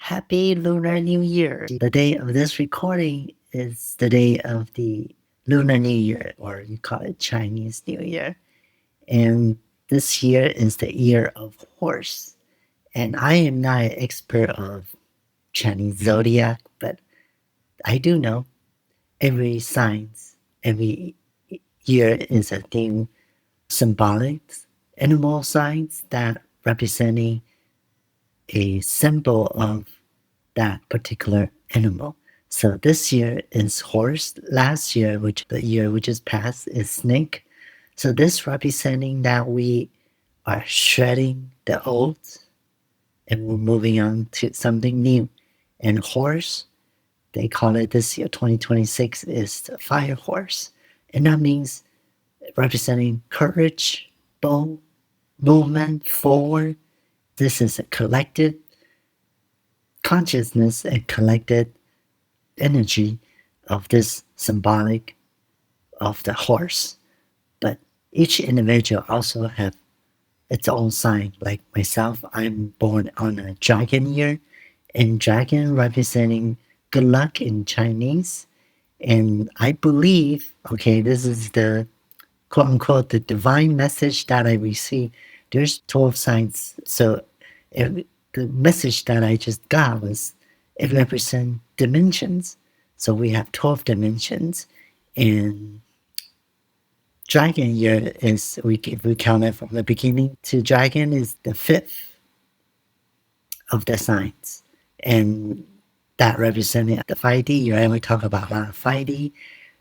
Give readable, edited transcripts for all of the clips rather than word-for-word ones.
Happy Lunar New Year. The day of this recording is the day of the Lunar New Year, or you call it Chinese New Year. And this year is the year of horse. And I am not an expert of Chinese zodiac, but I do know every signs, every year is a theme, symbolic animal signs that representing a symbol of that particular animal. So this year is horse. Last year, which the year we just passed, is snake. So this representing that we are shedding the old and we're moving on to something new. And horse, they call it this year, 2026, is the fire horse. And that means representing courage, bold, movement forward. This is a collective consciousness and collected energy of this symbolic of the horse. But each individual also have its own sign. Like myself, I'm born on a dragon year, and dragon representing good luck in Chinese. And I believe, okay, this is the quote unquote the divine message that I received. There's 12 signs. So the message that I just got was it represents dimensions. So we have 12 dimensions. And dragon year is, if we count it from the beginning to dragon, is the fifth of the signs. And that representing the 5D year. And we talk about a lot of 5D,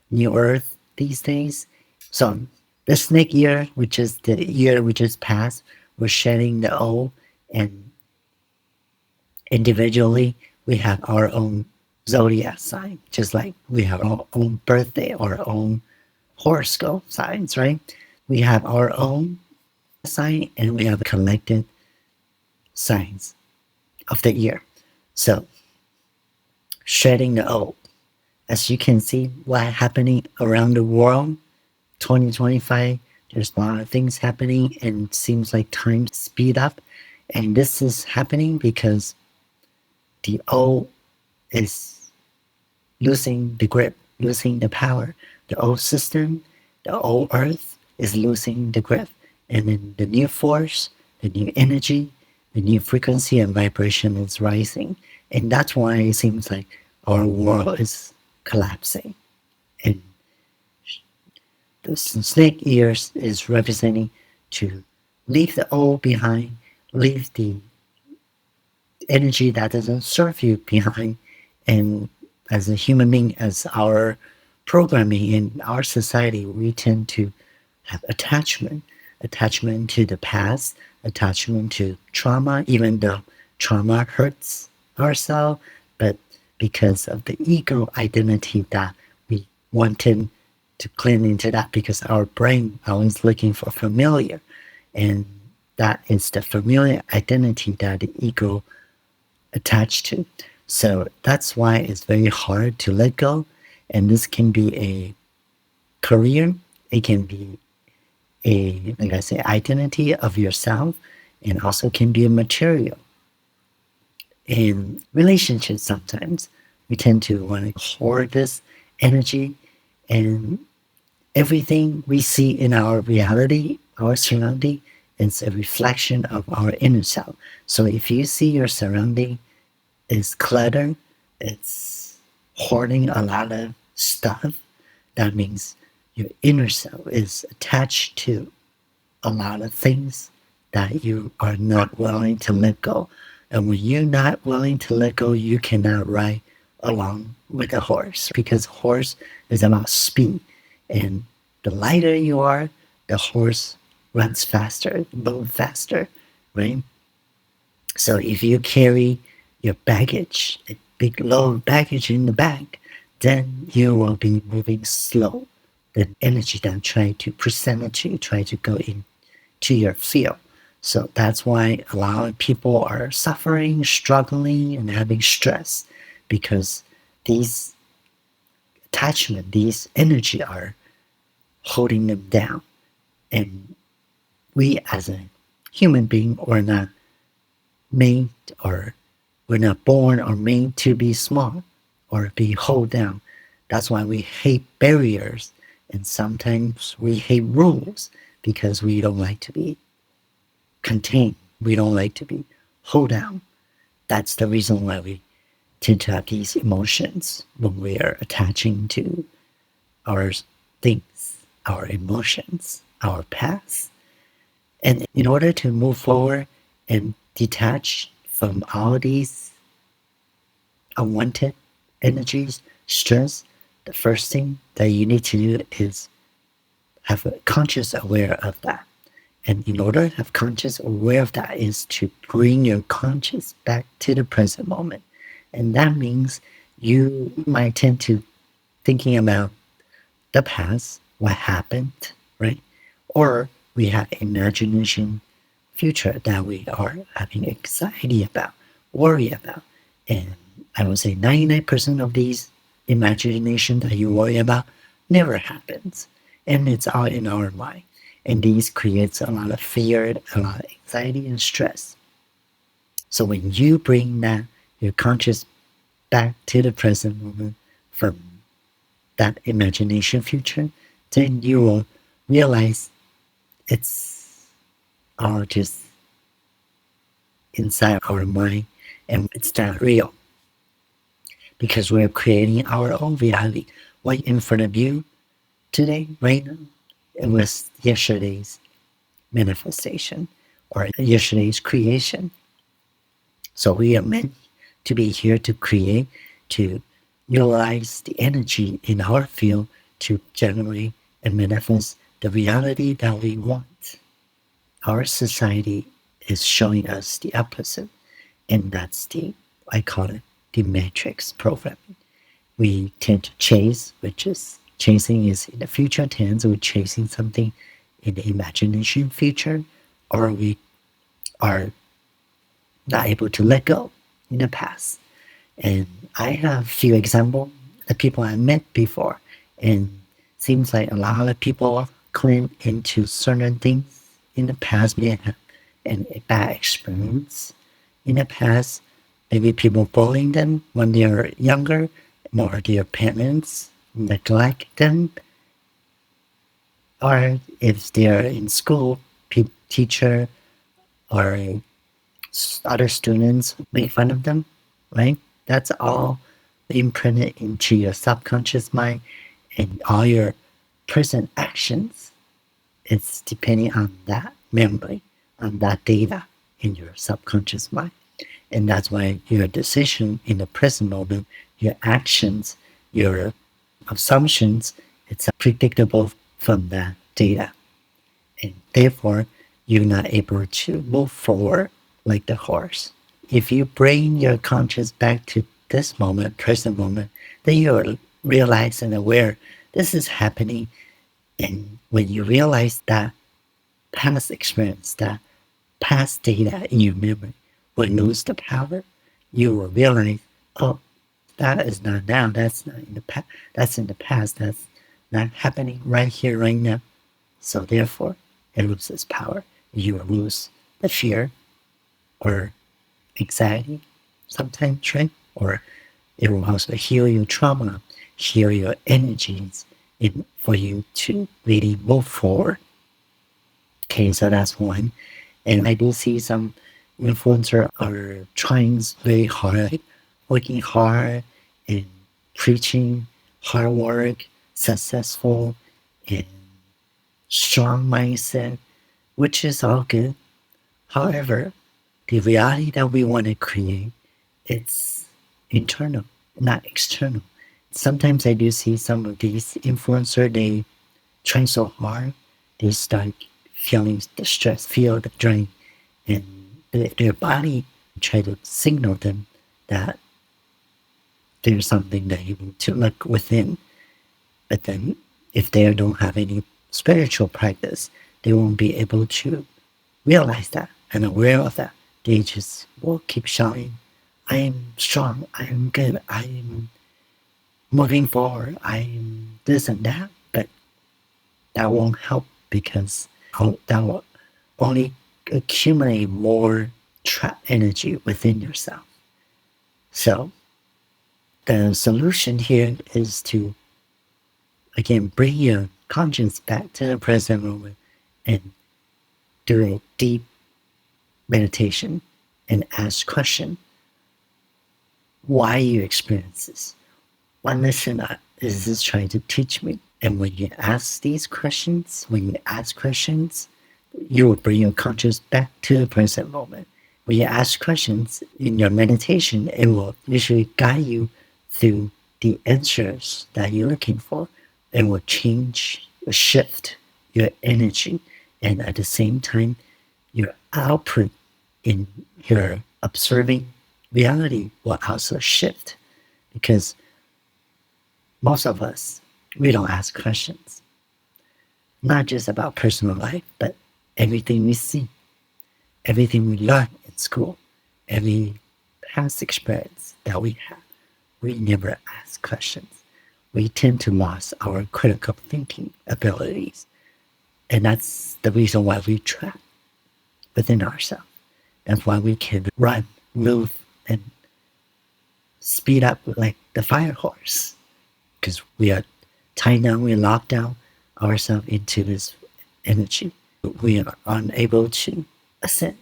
New Earth these days. So the snake year, which is the year we just passed, we're shedding the old, and individually we have our own zodiac sign, just like we have our own birthday or our own horoscope signs, right? We have our own sign and we have collected signs of the year. So shedding the old. As you can see, what's happening around the world, 2025, there's a lot of things happening and it seems like time speed up. And this is happening because the old is losing the grip, losing the power. The old system, the old earth is losing the grip. And then the new force, the new energy, the new frequency and vibration is rising. And that's why it seems like our world is collapsing. And the snake ears is representing to leave the old behind, leave the energy that doesn't serve you behind. And as a human being, as our programming in our society, we tend to have attachment to the past, attachment to trauma, even though trauma hurts ourselves, but because of the ego identity that we wanted to cling into that, because our brain always looking for familiar, and that is the familiar identity that the ego attached to. So that's why it's very hard to let go. And this can be a career, it can be a, like I say, identity of yourself, and also can be a material. In relationships, sometimes we tend to want to hoard this energy, and everything we see in our reality, our surrounding, is a reflection of our inner self. So if you see your surrounding is clutter, it's hoarding a lot of stuff, that means your inner self is attached to a lot of things that you are not willing to let go. And when you're not willing to let go, you cannot ride along with a horse, because horse is about speed. And the lighter you are, the horse runs faster, move faster, right? So if you carry your baggage, a big load of baggage in the back, then you will be moving slow. The energy that try to present it to you, try to go into your field. So that's why a lot of people are suffering, struggling, and having stress, because these attachment, these energy are holding them down. And we as a human being are not made or We're not born or made to be small or be hold down. That's why we hate barriers and sometimes we hate rules because we don't like to be contained. We don't like to be hold down. That's the reason why we tend to have these emotions when we are attaching to our things, our emotions, our past. And in order to move forward and detach from all these unwanted energies, stress, the first thing that you need to do is have a conscious aware of that. And in order to have conscious aware of that is to bring your conscious back to the present moment. And that means you might tend to thinking about the past, what happened, right? Or we have imagination future that we are having anxiety about, worry about. And I would say 99% of these imagination that you worry about never happens. And it's all in our mind. And these creates a lot of fear, a lot of anxiety and stress. So when you bring that your conscious back to the present moment from that imagination future, then you will realize it's all just inside our mind and it's not real because we're creating our own reality. Right in front of you today, right now, it was yesterday's manifestation or yesterday's creation. So we are meant to be here to create, to utilize the energy in our field to generate and manifest the reality that we want. Our society is showing us the opposite, and that's I call it the matrix programming. We tend to chase, which is chasing is in the future tense, we're chasing something in the imagination future, or we are not able to let go in the past. And I have a few examples of people I met before, and seems like a lot of people cling into certain things in the past. We have a bad experience in the past. Maybe people bullying them when they're younger, or their parents neglect them, or if they're in school, teacher or other students make fun of them, right? That's all imprinted into your subconscious mind and all your present actions. It's depending on that memory, on that data in your subconscious mind. And that's why your decision in the present moment, your actions, your assumptions, it's predictable from that data. And therefore, you're not able to move forward like the horse. If you bring your conscious back to this moment, present moment, then you're realize and aware this is happening. And when you realize that past experience, that past data in your memory will lose the power, you will realize, oh, that is not now. That's not in the past. That's in the past. That's not happening right here, right now. So therefore, it loses power. You will lose the fear or anxiety sometimes, right? Or it will also heal your trauma, heal your energies for you to really move forward. Okay, so that's one. And I do see some influencer are trying very hard, working hard and preaching hard work, successful and strong mindset, which is all good. However, the reality that we want to create, it's internal, not external. Sometimes I do see some of these influencers, they try so hard, they start feeling the stress, feel the drain, and their body try to signal them that there's something that you need to look within. But then if they don't have any spiritual practice, they won't be able to realize that and aware of that. They just will keep shouting, I am strong, I am good, I am moving forward, I am this and that. But that won't help because that will only accumulate more trapped energy within yourself. So the solution here is to, again, bring your conscience back to the present moment and do a deep meditation and ask question. Why you experience this? What lesson is this trying to teach me? And when you ask these questions, you will bring your conscious back to the present moment. When you ask questions in your meditation, it will usually guide you through the answers that you're looking for. It will change, shift your energy, and at the same time, your output in your observing reality will also shift, because most of us, we don't ask questions, not just about personal life, but everything we see, everything we learn in school, every past experience that we have. We never ask questions. We tend to lose our critical thinking abilities. And that's the reason why we trap within ourselves. That's why we can run, move, and speed up like the fire horse. Because we are tied down, we lock down ourselves into this energy. We are unable to ascend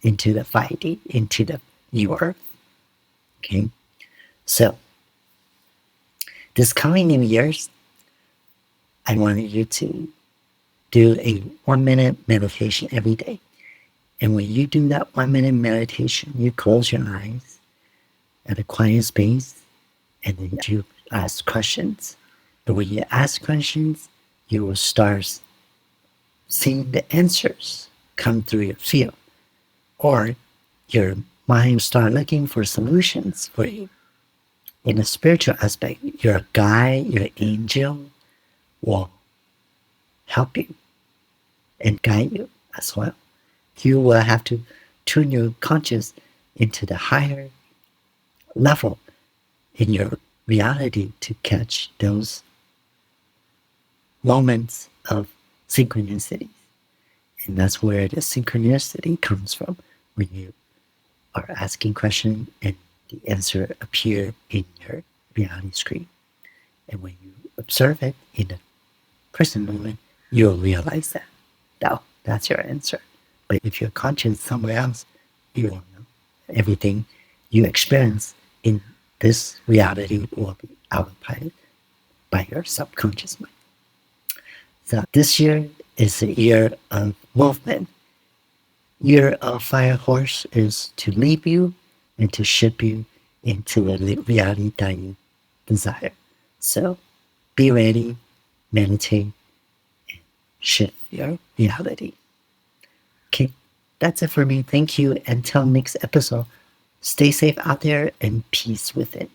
into the 5D, into the new earth. Okay? So, this coming New Year's, I want you to do a 1-minute meditation every day. And when you do that 1-minute meditation, you close your eyes at a quiet space, and then you ask questions. But when you ask questions, you will start seeing the answers come through your field. Or your mind will start looking for solutions for you. In a spiritual aspect, your guide, your angel will help you and guide you as well. You will have to tune your conscious into the higher level in your reality to catch those moments of synchronicity. And that's where the synchronicity comes from, when you are asking questions and the answer appear in your reality screen. And when you observe it in the present moment, you'll realize that. Now, that's your answer. But if you're conscious somewhere else, you won't know. Everything you experience in this reality will be autopilot by your subconscious mind. So this year is a year of movement. Year of Fire Horse is to lead you and to ship you into the reality that you desire. So be ready, meditate, and shift your reality. Okay, that's it for me. Thank you. Until next episode, stay safe out there and peace within.